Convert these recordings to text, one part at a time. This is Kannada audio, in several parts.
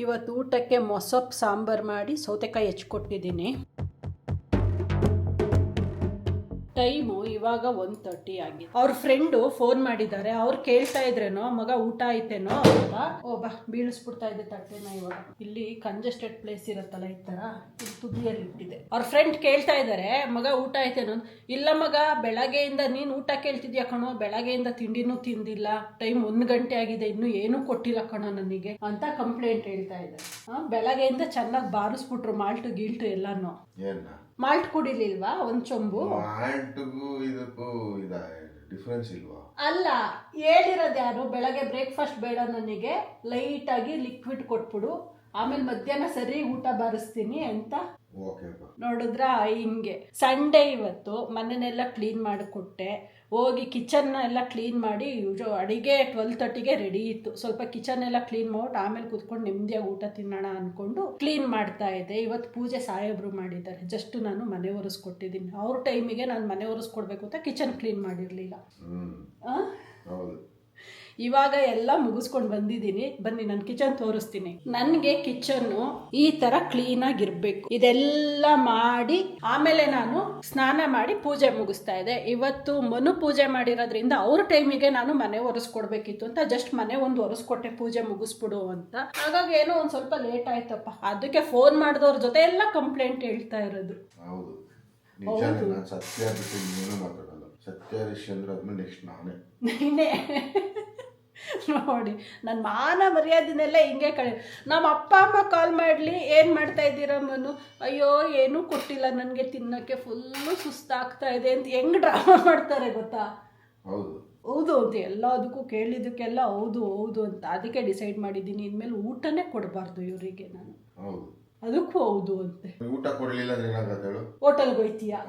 ಇವತ್ತು ಊಟಕ್ಕೆ ಮೊಸಪ್ಪು ಸಾಂಬಾರು ಮಾಡಿ ಸೌತೆಕಾಯಿ ಹೆಚ್ಚಿಕೊಟ್ಟಿದ್ದೀನಿ. ಟೈಮು ಇವಾಗ 1:30 ಆಗಿದೆ. ಅವ್ರ ಫ್ರೆಂಡು ಫೋನ್ ಮಾಡಿದ್ದಾರೆ. ಅವ್ರು ಕೇಳ್ತಾ ಇದ್ರೇನೋ ಮಗ ಊಟ ಆಯ್ತೇನೋ ಅಂತ. ಬಾ ಬೀಳಿಸ್ಬಿಡ್ತಾ ಇದೆ ತಟ್ಟೆನ. ಇವಾಗ ಇಲ್ಲಿ ಕಂಜೆಸ್ಟೆಡ್ ಪ್ಲೇಸ್ ಇರುತ್ತಲ್ಲ, ಈ ಥರ ಇದು ತುದಿಯಲ್ಲಿ ಇಟ್ಟಿದೆ. ಅವ್ರ ಫ್ರೆಂಡ್ ಕೇಳ್ತಾ ಇದ್ದಾರೆ ಮಗ ಊಟ ಆಯ್ತೇನೋ. ಇಲ್ಲ ಮಗ, ಬೆಳಗ್ಗೆಯಿಂದ ನೀನು ಊಟ ಕೇಳ್ತಿದ್ಯಾ ಕಣೋ, ಬೆಳಗ್ಗೆಯಿಂದ ತಿಂಡಿನೂ ತಿಂದಿಲ್ಲ, ಟೈಮ್ 1 ಗಂಟೆ ಆಗಿದೆ, ಇನ್ನೂ ಏನೂ ಕೊಟ್ಟಿಲ್ಲ ಕಣೋ ನನಗೆ ಅಂತ ಕಂಪ್ಲೇಂಟ್ ಹೇಳ್ತಾ ಇದ್ದಾರೆ. ಬೆಳಗ್ಗೆಯಿಂದ ಚೆನ್ನಾಗಿ ಬಾರಿಸ್ಬಿಟ್ರು ಮಾಲ್ಟು ಗೀಲ್ಟು ಎಲ್ಲಾನು. ಮಾಲ್ಟ್ ಕುಡಿಲಿಲ್ವಾ ಒಂದ್ ಚೊಂಬು? ಮಾಲ್ಟ್ಗೂ ಇದಕ್ಕೂ ಡಿಫರೆನ್ಸ್ ಇಲ್ವಾ? ಅಲ್ಲ, ಹೇಳಿರೋದು ಯಾರು? ಬೆಳಗ್ಗೆ ಬ್ರೇಕ್ಫಾಸ್ಟ್ ಬೇಡ ನನಗೆ, ಲೈಟ್ ಆಗಿ ಲಿಕ್ವಿಡ್ ಕೊಟ್ಬಿಡು, ಆಮೇಲೆ ಮಧ್ಯಾಹ್ನ ಸರಿ ಊಟ ಬಾರಿಸ್ತೀನಿ ಅಂತ. ನೋಡಿದ್ರ ಹಿಂಗೆ. ಸಂಡೇ ಇವತ್ತು ಮನೆನೆಲ್ಲ ಕ್ಲೀನ್ ಮಾಡಿಕೊಟ್ಟೆ. ಹೋಗಿ ಕಿಚನ್ ಎಲ್ಲ ಕ್ಲೀನ್ ಮಾಡಿ, ಅಡಿಗೆ 12:30ಗೆ ರೆಡಿ ಇತ್ತು. ಸ್ವಲ್ಪ ಕಿಚನ್ ಎಲ್ಲ ಕ್ಲೀನ್ ಮಾಡ್ಬಿಟ್ಟು ಆಮೇಲೆ ಕೂತ್ಕೊಂಡು ನೆಮ್ಮದಿಯಾಗಿ ಊಟ ತಿನ್ನೋಣ ಅನ್ಕೊಂಡು ಕ್ಲೀನ್ ಮಾಡ್ತಾ ಇದ್ದೆ. ಇವತ್ತು ಪೂಜೆ ಸಾಹೇಬ್ರು ಮಾಡಿದ್ದಾರೆ. ಜಸ್ಟ್ ನಾನು ಮನೆ ಒರೆಸ್ಕೊಟ್ಟಿದ್ದೀನಿ. ಅವ್ರ ಟೈಮಿಗೆ ನಾನು ಮನೆ ಒರೆಸ್ಕೊಡ್ಬೇಕು ಅಂತ ಕಿಚನ್ ಕ್ಲೀನ್ ಮಾಡಿರ್ಲಿಲ್ಲ. ಇವಾಗ ಎಲ್ಲ ಮುಗಿಸ್ಕೊಂಡು ಬಂದಿದ್ದೀನಿ. ಬನ್ನಿ ನಾನು ಕಿಚನ್ ತೋರಿಸ್ತೀನಿ. ನನಗೆ ಕಿಚನ್ನು ಈ ಥರ ಕ್ಲೀನಾಗಿರ್ಬೇಕು. ಇದೆಲ್ಲ ಮಾಡಿ ಆಮೇಲೆ ನಾನು ಸ್ನಾನ ಮಾಡಿ ಪೂಜೆ ಮುಗಿಸ್ತಾ ಇದ್ದೆ. ಇವತ್ತು ಮನು ಪೂಜೆ ಮಾಡಿರೋದ್ರಿಂದ ಅವ್ರ ಟೈಮಿಗೆ ನಾನು ಮನೆ ಒರೆಸ್ಕೊಡ್ಬೇಕಿತ್ತು ಅಂತ ಜಸ್ಟ್ ಮನೆ ಒಂದು ಒರೆಸ್ಕೊಟ್ಟೆ, ಪೂಜೆ ಮುಗಿಸ್ಬಿಡು ಅಂತ. ಹಾಗಾಗಿ ಏನೋ ಒಂದು ಸ್ವಲ್ಪ ಲೇಟ್ ಆಯ್ತಪ್ಪ. ಅದಕ್ಕೆ ಫೋನ್ ಮಾಡಿದವ್ರ ಜೊತೆ ಎಲ್ಲ ಕಂಪ್ಲೇಂಟ್ ಹೇಳ್ತಾ ಇರೋದು. ನೀನೇ ನೋಡಿ, ನನ್ನ ಮಾನ ಮರ್ಯಾದೆನೆಲ್ಲ ಹಿಂಗೆ ನಮ್ಮ ಅಪ್ಪ ಅಮ್ಮ ಕಾಲ್ ಮಾಡಲಿ, ಏನು ಮಾಡ್ತಾ ಇದ್ದೀರಾ ಮನು? ಅಯ್ಯೋ ಏನೂ ಕೊಟ್ಟಿಲ್ಲ ನನಗೆ ತಿನ್ನೋಕ್ಕೆ, ಫುಲ್ಲು ಸುಸ್ತಾಗ್ತಾ ಇದೆ ಅಂತ ಹೆಂಗೆ ಡ್ರಾಮಾ ಮಾಡ್ತಾರೆ ಗೊತ್ತಾ? ಹೌದು ಅಂತ ಎಲ್ಲದಕ್ಕೂ ಕೇಳಿದ್ದಕ್ಕೆಲ್ಲ ಹೌದು ಹೌದು ಅಂತ. ಅದಕ್ಕೆ ಡಿಸೈಡ್ ಮಾಡಿದ್ದೀನಿ, ಇನ್ಮೇಲೆ ಊಟನೇ ಕೊಡಬಾರ್ದು ಇವರಿಗೆ ನಾನು. ಅದಕ್ಕೂ ಹೌದು ಅಂತೆ. ಊಟ ಕೊಡ್ಲಿಲ್ಲ ಅಂದ್ರೆ ಏನಾಗತ್ತೆ ಹೇಳು? ಹೋಟೆಲ್ಗೆ ಹೋಯ್ತೀಯಾ?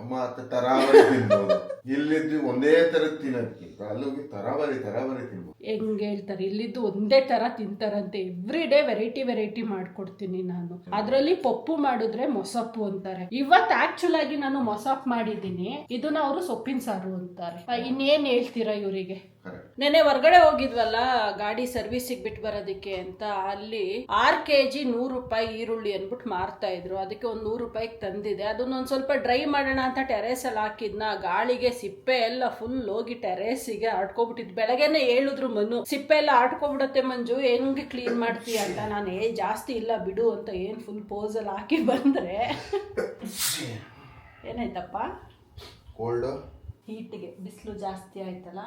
ತರಾವರಿ ತಿನ್ಬೋದು. ಇಲ್ಲಿದ್ದು ಒಂದೇ ತರ ತಿನ್ನೋದಕ್ಕಿಂತ ಅಲ್ಲಿಗೆ ತರಾವರಿ ತಿನ್ಬೋದು. ಹೆಂಗೆ ಹೇಳ್ತಾರೆ, ಇಲ್ಲಿದ್ದು ಒಂದೇ ತರ ತಿಂತಾರಂತೆ. ಎವ್ರಿ ಡೇ ವೆರೈಟಿ ಮಾಡ್ಕೊಡ್ತೀನಿ ನಾನು. ಅದರಲ್ಲಿ ಪಪ್ಪು ಮಾಡಿದ್ರೆ ಮೊಸಪ್ಪು ಅಂತಾರೆ. ಇವತ್ತು ಆಕ್ಚುಲ್ ಆಗಿ ನಾನು ಮೊಸಪ್ಪು ಮಾಡಿದ್ದೀನಿ, ಇದನ್ನ ಅವರು ಸೊಪ್ಪಿನ ಸಾರು ಅಂತಾರೆ. ಇನ್ನೇನ್ ಹೇಳ್ತೀರಾ ಇವರಿಗೆ? ನೆನೆ ಹೊರ್ಗಡೆ ಹೋಗಿದ್ವಲ್ಲ ಗಾಡಿ ಸರ್ವಿಸಿಗೆ ಬಿಟ್ಟು ಬರೋದಕ್ಕೆ ಅಂತ, ಅಲ್ಲಿ 6 kg 100 ರೂಪಾಯಿ ಈರುಳ್ಳಿ ಅಂದ್ಬಿಟ್ಟು ಮಾರ್ತಾ ಇದ್ರು. ಅದಕ್ಕೆ ಒಂದು 100 ರೂಪಾಯಿಗೆ ತಂದಿದೆ. ಅದನ್ನೊಂದು ಸ್ವಲ್ಪ ಡ್ರೈ ಮಾಡೋಣ ಅಂತ ಟೆರೇಸಲ್ಲಿ ಹಾಕಿದ್ನ. ಗಾಳಿಗೆ ಸಿಪ್ಪೆ ಎಲ್ಲ ಫುಲ್ ಹೋಗಿ ಟೆರೇಸಿಗೆ ಆಡ್ಕೊಬಿಟ್ಟಿದ್. ಬೆಳಗ್ಗೆನೆ ಹೇಳಿದ್ರು ಮನು, ಸಿಪ್ಪೆ ಎಲ್ಲ ಆಡ್ಕೊಬಿಡತ್ತೆ ಮಂಜು, ಹೆಂಗೆ ಕ್ಲೀನ್ ಮಾಡ್ತೀಯ ಅಂತ. ನಾನು ಜಾಸ್ತಿ ಇಲ್ಲ ಬಿಡು ಅಂತ ಏನು ಫುಲ್ ಪೋಸಲ್ಲಿ ಹಾಕಿ ಬಂದ್ರೆ ಏನಾಯ್ತಪ್ಪ? ಕೋಲ್ಡ್ ಹೀಟಿಗೆ ಬಿಸಿಲು ಜಾಸ್ತಿ ಆಯ್ತಲ್ಲ,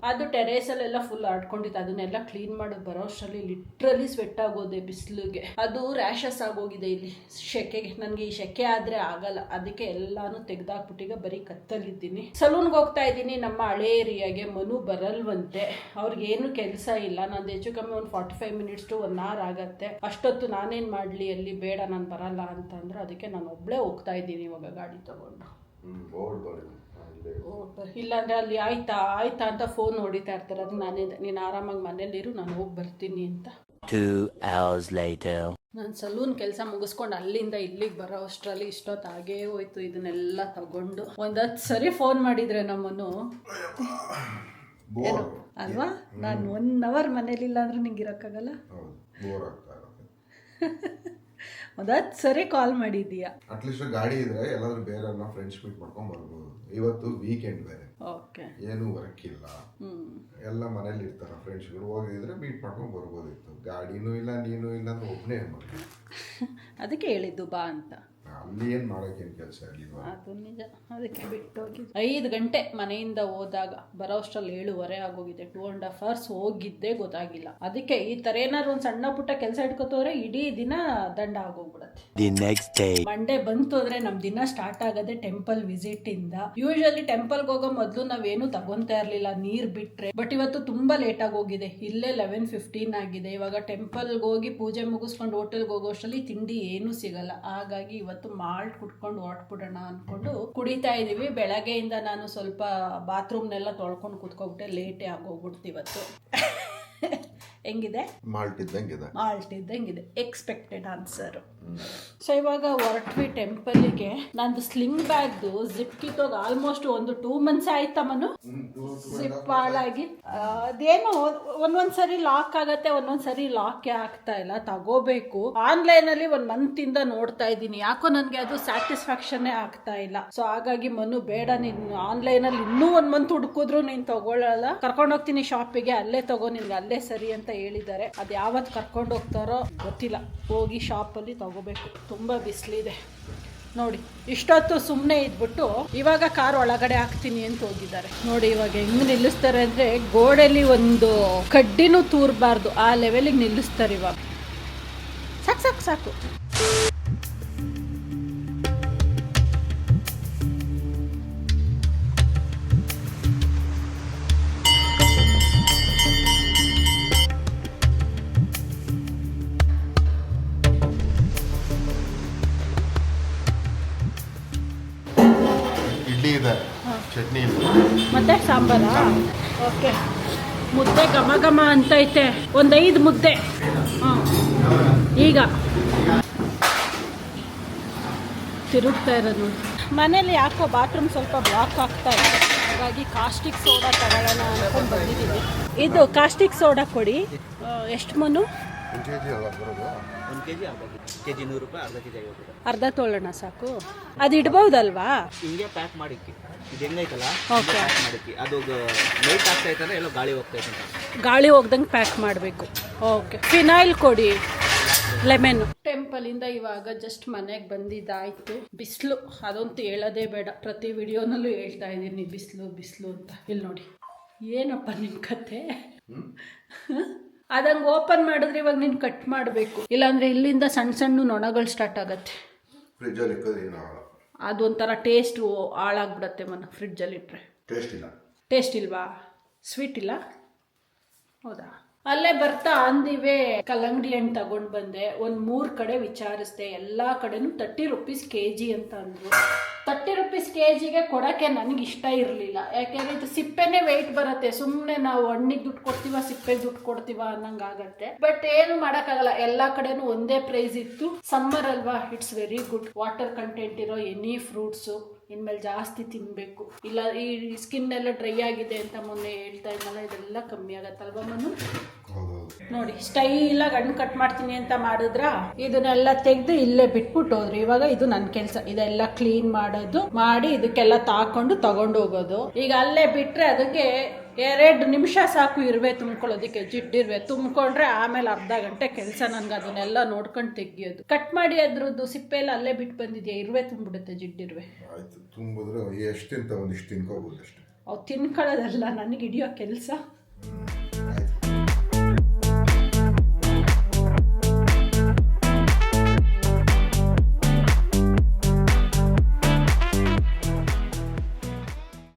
ಅದು ಟೆರೇಸಲ್ಲೆಲ್ಲ ಫುಲ್ ಆಡ್ಕೊಂಡಿತ್ತು. ಅದನ್ನೆಲ್ಲ ಕ್ಲೀನ್ ಮಾಡೋದು ಬರೋಷ್ಟರಲ್ಲಿ ಲಿಟ್ರಲಿ ಸ್ವೆಟ್ ಆಗೋದೆ ಬಿಸಿಲಿಗೆ. ಅದು ರ್ಯಾಷಸ್ ಆಗೋಗಿದೆ ಇಲ್ಲಿ ಶೆಕೆಗೆ. ನನಗೆ ಈ ಶೆಕೆ ಆದರೆ ಆಗಲ್ಲ, ಅದಕ್ಕೆ ಎಲ್ಲಾನು ತೆಗ್ದಾಕ್ಬಿಟ್ಟಿಗ ಬರೀ ಕತ್ತಲಿದ್ದೀನಿ. ಸಲೂನ್ಗೆ ಹೋಗ್ತಾ ಇದ್ದೀನಿ ನಮ್ಮ ಹಳೆ ಏರಿಯಾಗೆ. ಮನು ಬರಲ್ವಂತೆ, ಅವ್ರಿಗೇನು ಕೆಲಸ ಇಲ್ಲ. ನಂದು ಹೆಚ್ಚು ಕಮ್ಮಿ ಒಂದು 45 ಮಿನಿಟ್ಸ್ to 1 hour ಆಗತ್ತೆ. ಅಷ್ಟೊತ್ತು ನಾನೇನು ಮಾಡಲಿ ಅಲ್ಲಿ? ಬೇಡ ನಾನು ಬರಲ್ಲ ಅಂತಂದ್ರೆ ಅದಕ್ಕೆ ನಾನು ಒಬ್ಬಳೇ ಹೋಗ್ತಾ ಇದ್ದೀನಿ ಇವಾಗ ಗಾಡಿ ತಗೊಂಡು. ಇಲ್ಲಾಂದ್ರೆ ಅಲ್ಲಿ ಆಯ್ತಾ ಅಂತ ಫೋನ್ ಹೊಡಿತಾ ಇರ್ತಾರೆ. ಅದು ನಾನೇ, ನೀನು ಆರಾಮಾಗಿ ಮನೇಲಿರು, ನಾನು ಹೋಗಿ ಬರ್ತೀನಿ ಅಂತ. 2 hours later. ನಾನು ಸಲೂನ್ ಕೆಲಸ ಮುಗಿಸ್ಕೊಂಡು ಅಲ್ಲಿಂದ ಇಲ್ಲಿಗೆ ಬರೋ ಅಷ್ಟರಲ್ಲಿ ಇಷ್ಟೊತ್ತು ಆಗೇ ಹೋಯ್ತು. ಇದನ್ನೆಲ್ಲ ತಗೊಂಡು 10 ಸರಿ ಫೋನ್ ಮಾಡಿದ್ರೆ ನಮ್ಮನ್ನು ಅಲ್ವಾ? ನಾನು 1 hour ಮನೇಲಿಲ್ಲ ಅಂದ್ರೆ ನಿಂಗೆ ಇರೋಕ್ಕಾಗಲ್ಲ. 10 ಸರಿ ಕಾಲ್ ಮಾಡಿದೀಯಾ. ಅಟ್ಲೀಸ್ಟ್ ಗಾಡಿ ಇದ್ರೆ ಎಲ್ಲಾದ್ರೂ ಬೇರೆ ಫ್ರೆಂಡ್ಸ್ ಮೀಟ್ ಮಾಡ್ಕೊಂಡ್ ಬರ್ಬೋದು. ಇವತ್ತು ವೀಕೆಂಡ್ ಬೇರೆ, ಏನು ವರ್ಕ್ ಇಲ್ಲ, ಎಲ್ಲ ಮನೇಲಿ ಇರ್ತಾರ ಫ್ರೆಂಡ್ಸ್ಗಳು. ಹೋಗಿದ್ರೆ ಮೀಟ್ ಮಾಡ್ಕೊಂಡ್ ಬರ್ಬೋದಿತ್ತು. ಗಾಡಿನೂ ಇಲ್ಲ, ನೀನು ಇಲ್ಲ ಅಂದ್ರೆ ಒಬ್ಬನೇ ಮಾಡ್ತೀನಿ. ಅದಕ್ಕೆ ಹೇಳಿದ್ದು ಬಾ ಅಂತ. ಅಲ್ಲಿ ಏನ್ ಮಾಡೋಕೇನು ಕೆಲಸ ಇರಲಿಲ್ಲ. ಅದು ನಿಜ. ಅದಕ್ಕೆ ಬಿಟ್ಟು ಹೋಗಿ 5 ಗಂಟೆ ಮನೆಯಿಂದ ಹೋದಾಗ ಬರೋಷ್ಟರಲ್ಲಿ 7:30 ಆಗೋಗಿದೆ. 2.5 hours ಹೋಗಿದ್ದೇ ಗೊತ್ತಾಗಿಲ್ಲ. ಅದಕ್ಕೆ ಈ ತರ ಏನಾದ್ರು ಒಂದು ಸಣ್ಣ ಪುಟ್ಟ ಕೆಲಸ ಇಟ್ಕೋತವ್ರೆ ಇಡೀ ದಿನ ದಂಡ ಆಗೋಗ್ಬಿಡತ್ತೆ. ಮಂಡೇ ಬಂತು ಅಂದ್ರೆ ನಮ್ ದಿನ ಸ್ಟಾರ್ಟ್ ಆಗೋದೆ ಟೆಂಪಲ್ ವಿಸಿಟ್ ಇಂದ. ಯೂಶಲಿ ಟೆಂಪಲ್ಗೆ ಹೋಗೋ ಮೊದಲು ನಾವೇನು ತಗೊಂತಾ ಇರ್ಲಿಲ್ಲ, ನೀರ್ ಬಿಟ್ರೆ. ಬಟ್ ಇವತ್ತು ತುಂಬಾ ಲೇಟ್ ಆಗಿ ಹೋಗಿದೆ. ಇಲ್ಲೇ 11:15 ಆಗಿದೆ. ಇವಾಗ ಟೆಂಪಲ್ಗೆ ಹೋಗಿ ಪೂಜೆ ಮುಗಿಸ್ಕೊಂಡು ಹೋಟೆಲ್ಗೆ ಹೋಗೋಷ್ಟರಲ್ಲಿ ತಿಂಡಿ ಏನು ಸಿಗಲ್ಲ. ಹಾಗಾಗಿ ಇವತ್ತು ಮಾಲ್ಟ್ ಕುಟ್ಕೊಂಡು ಹೊಟ್ಬಿಡೋಣ ಅನ್ಕೊಂಡು ಕುಡಿತಾ ಇದೀವಿ. ಬೆಳಗ್ಗೆಯಿಂದ ನಾನು ಸ್ವಲ್ಪ ಬಾತ್ರೂಮ್ನೆಲ್ಲ ತೊಳ್ಕೊಂಡು ಕುತ್ಕೊಬಿಟ್ಟೆ, ಲೇಟೇ ಆಗೋಗ್ಬಿಡ್ತು ಇವತ್ತು. ಹೆಂಗಿದೆ? ಮಾಲ್ಟ್ ಇದ್ದಂಗಿದೆ. ಮಾಲ್ಟ್ ಇದ್ದಂಗಿದೆ. Expected answer. ಸೊ ಇವಾಗ ಹೊರಟ್ವಿ ಟೆಂಪಲ್ಗೆ. ನಂದು ಸ್ಲಿಂಗ್ ಬ್ಯಾಗ್ದು ಜಿಪ್ ಕಿತ್ತೋಗ ಆಲ್ಮೋಸ್ಟ್ ಒಂದು 2 months ಆಯ್ತಮ್ಮನು. ಜಿಪ್ ಹಾಳಾಗಿ ಅದೇನೋ ಒಂದೊಂದ್ಸರಿ ಲಾಕ್ ಆಗತ್ತೆ, ಒಂದೊಂದ್ಸರಿ ಲಾಕೇ ಆಗ್ತಾ ಇಲ್ಲ. ತಗೋಬೇಕು. ಆನ್ಲೈನ್ ಅಲ್ಲಿ 1 month ಇಂದ ನೋಡ್ತಾ ಇದ್ದೀನಿ, ಯಾಕೋ ನನ್ಗೆ ಅದು ಸ್ಯಾಟಿಸ್ಫ್ಯಾಕ್ಷನ್ ಆಗ್ತಾ ಇಲ್ಲ. ಸೊ ಹಾಗಾಗಿ ಮನು ಬೇಡ, ನೀನು ಆನ್ಲೈನ್ ಅಲ್ಲಿ ಇನ್ನೂ 1 month ಹುಡುಕಿದ್ರು ನೀನ್ ತಗೊಳ್ಳಲ್ಲ, ಕರ್ಕೊಂಡು ಹೋಗ್ತೀನಿ ಶಾಪಿಗೆ, ಅಲ್ಲೇ ತಗೋ, ನಿನ್ಗೆ ಅಲ್ಲೇ ಸರಿ ಅಂತ ಹೇಳಿದ್ದಾರೆ. ಅದು ಯಾವತ್ತು ಕರ್ಕೊಂಡು ಹೋಗ್ತಾರೋ ಗೊತ್ತಿಲ್ಲ. ಹೋಗಿ ಶಾಪಲ್ಲಿ ತಗೋಬೇಕು. ತುಂಬ ಬಿಸಿಲಿದೆ ನೋಡಿ. ಇಷ್ಟೊತ್ತು ಸುಮ್ಮನೆ ಇದ್ಬಿಟ್ಟು ಇವಾಗ ಕಾರ್ ಒಳಗಡೆ ಹಾಕ್ತೀನಿ ಅಂತ ಹೋಗಿದ್ದಾರೆ ನೋಡಿ. ಇವಾಗ ಹೆಂಗ್ ನಿಲ್ಲಿಸ್ತಾರೆ ಅಂದ್ರೆ ಗೋಡೆಲಿ ಒಂದು ಕಡ್ಡಿನೂ ತೂರ್ಬಾರ್ದು ಆ ಲೆವೆಲಿಗೆ ನಿಲ್ಲಿಸ್ತಾರೆ ಇವಾಗ. ಸಾಕು ಸಾಕು ಸಾಕು. ಇಡ್ಲಿ ಇದೆ, ಚಟ್ನಿ ಇದೆ, ಮತ್ತೆ ಸಾಂಬಾರಾ? ಓಕೆ. ಮುದ್ದೆ ಘಮ ಘಮ ಅಂತೈತೆ. 5 ಮುದ್ದೆ. ಈಗ ತಿರುಗ್ತಾ ಇರೋದು ನೋಡಿ. ಮನೇಲಿ ಯಾಕೋ ಬಾತ್ರೂಮ್ ಸ್ವಲ್ಪ ಬ್ಲಾಕ್ ಆಗ್ತಾ ಇದೆ, ಹಾಗಾಗಿ ಕಾಸ್ಟಿಕ್ ಸೋಡಾ ತಗೊಳ್ಳೋಣ ಅನ್ಕೊಂಡು ಬಂದಿದ್ದೀವಿ. ಇದು ಕಾಸ್ಟಿಕ್ ಸೋಡಾ ಕೊಡಿ. ಎಷ್ಟು ಮನು? 1 kg ಅಲ್ಲ ಬರೋದು? 1 kg ಕೆಜಿ 100 ರೂಪಾಯಿ, ಅರ್ಧ ಕೆಜಿ 50 ರೂಪಾಯಿ. ಅರ್ಧ ತೊಗೊಳ್ಳೋಣ ಸಾಕು. ಅದು ಇಡ್ಬೋದಲ್ವಾ? ಹಿಂಗೆ ಪ್ಯಾಕ್ ಮಾಡಿಕ್ಕಿ. ಇದು ಹೆಂಗೈತಲ್ಲ ಓಕೆ. ಪ್ಯಾಕ್ ಮಾಡಿಕ್ಕಿ. ಅದು ನೈಟ್ ಆಗ್ತಾ ಇತ್ತಂದ್ರೆ ಎಲ್ಲೋ ಗಾಳಿ ಹೋಗ್ತಾ ಇತ್ತು. ಗಾಳಿ ಹೋಗ್ದಂಗೆ ಪ್ಯಾಕ್ ಮಾಡಬೇಕು. ಓಕೆ. ಫಿನೈಲ್ ಕೊಡಿ, ಲೆಮನ್. ಟೆಂಪಲಿಂದ ಇವಾಗ ಜಸ್ಟ್ ಮನೆಗೆ ಬಂದಿದ್ದಾಯ್ತು. ಬಿಸಿಲು ಅದಂತೂ ಹೇಳೋದೇ ಬೇಡ, ಪ್ರತಿ ವಿಡಿಯೋನಲ್ಲೂ ಹೇಳ್ತಾ ಇದ್ದೀನಿ ಬಿಸಿಲು ಬಿಸಿಲು ಅಂತ. ಇಲ್ಲಿ ನೋಡಿ, ಏನಪ್ಪ ನಿಮ್ಮ ಕತೆ? ಅದಂಗೆ ಓಪನ್ ಮಾಡಿದ್ರೆ ಇವಾಗ ನೀನು ಕಟ್ ಮಾಡಬೇಕು, ಇಲ್ಲಾಂದ್ರೆ ಇಲ್ಲಿಂದ ಸಣ್ಣ ಸಣ್ಣ ನೊಣಗಳು ಸ್ಟಾರ್ಟ್ ಆಗತ್ತೆ. ಫ್ರಿಜ್ಜಲ್ಲಿ ಇಕ್ಕೋದು ಏನು ಆಗಲ್ಲ. ಅದೊಂಥರ ಟೇಸ್ಟ್ ಹಾಳಾಗ್ಬಿಡತ್ತೆ ಫ್ರಿಡ್ಜಲ್ಲಿ ಇಟ್ಟರೆ. ಟೇಸ್ಟ್ ಇಲ್ಲ. ಟೇಸ್ಟ್ ಇಲ್ವಾ? ಸ್ವೀಟ್ ಇಲ್ಲ? ಹೌದಾ? ಅಲ್ಲೇ ಬರ್ತಾ ಅಂದಿವೆ ಕಲ್ಲಂಗಡಿ ಹಣ್ಣು ತಗೊಂಡು ಬಂದೆ. 3 ಕಡೆ ವಿಚಾರಿಸ್ದೆ, ಎಲ್ಲ ಕಡೆನೂ 30 rupees kg ಅಂತ ಅಂದರು. 30 rupees kgಗೆ ಕೊಡೋಕ್ಕೆ ನನಗೆ ಇಷ್ಟ ಇರಲಿಲ್ಲ. ಯಾಕೆಂದರೆ ಇದು ಸಿಪ್ಪೆನೇ ವೆಯ್ಟ್ ಬರುತ್ತೆ. ಸುಮ್ಮನೆ ನಾವು ಹಣ್ಣಿಗೆ ದುಡ್ಡು ಕೊಡ್ತೀವ, ಸಿಪ್ಪೆಗೆ ದುಡ್ಡು ಕೊಡ್ತೀವ ಅನ್ನಂಗೆ ಆಗತ್ತೆ. ಬಟ್ ಏನು ಮಾಡೋಕ್ಕಾಗಲ್ಲ, ಎಲ್ಲ ಕಡೆನೂ ಒಂದೇ ಪ್ರೈಸ್ ಇತ್ತು. ಸಮ್ಮರ್ ಅಲ್ವಾ, it's very good. Water content ಇರೋ ಎನಿ ಫ್ರೂಟ್ಸು ಇನ್ಮೇಲೆ ಜಾಸ್ತಿ ತಿನ್ನಬೇಕು. ಇಲ್ಲ ಈ ಸ್ಕಿನ್ ಎಲ್ಲ ಡ್ರೈ ಆಗಿದೆ ಅಂತ ಮೊನ್ನೆ ಹೇಳ್ತಾ ಇದ್ದಲ್ಲ, ಇದೆಲ್ಲ ಕಮ್ಮಿ ಆಗತ್ತಲ್ವ ಮನು? ನೋಡಿ, ಸ್ಟೈಲಾಗಿ ಹಣ್ಣು ಕಟ್ ಮಾಡ್ತೀನಿ ಅಂತ ಮಾಡಿದ್ರ ಇದನ್ನೆಲ್ಲ ತೆಗೆದು ಇಲ್ಲೇ ಬಿಟ್ಬಿಟ್ಟು ಹೋದ್ರು. ಇವಾಗ ಇದು ನನ್ನ ಕೆಲಸ, ಇದೆಲ್ಲ ಕ್ಲೀನ್ ಮಾಡೋದು ಮಾಡಿ ಇದಕ್ಕೆಲ್ಲ ತಾಕೊಂಡು ತಗೊಂಡು ಹೋಗೋದು. ಈಗ ಅಲ್ಲೇ ಬಿಟ್ರೆ ಅದಕ್ಕೆ 2 ನಿಮಿಷ ಸಾಕು ಇರುವೆ ತುಂಬ್ಕೊಳ್ಳೋದಕ್ಕೆ. ಜಿಡ್ಡಿರುವೆ ತುಂಬ್ಕೊಂಡ್ರೆ ಆಮೇಲೆ ಅರ್ಧ ಗಂಟೆ ಕೆಲಸ ನನ್ಗೆ ಅದನ್ನೆಲ್ಲ ನೋಡ್ಕೊಂಡು ತೆಗಿಯೋದು. ಕಟ್ ಮಾಡಿ ಅದ್ರದ್ದು ಸಿಪ್ಪೆ ಎಲ್ಲ ಅಲ್ಲೇ ಬಿಟ್ಟು ಬಂದಿದ್ಯಾ, ಇರುವೆ ತುಂಬಿಡುತ್ತೆ ಜಿಡ್ಡಿರುವೆ. ಆಯ್ತು, ತುಂಬಿದ್ರೆ ಎಷ್ಟು ತಿಂತ ಒಂದಿಷ್ಟು ತಿನ್ಕೋಬೋದು ಅಷ್ಟೇ. ಅವು ತಿನ್ಕೊಳ್ಳೋದಲ್ಲ, ನನಗೆ ಹಿಡಿಯೋ ಕೆಲಸ.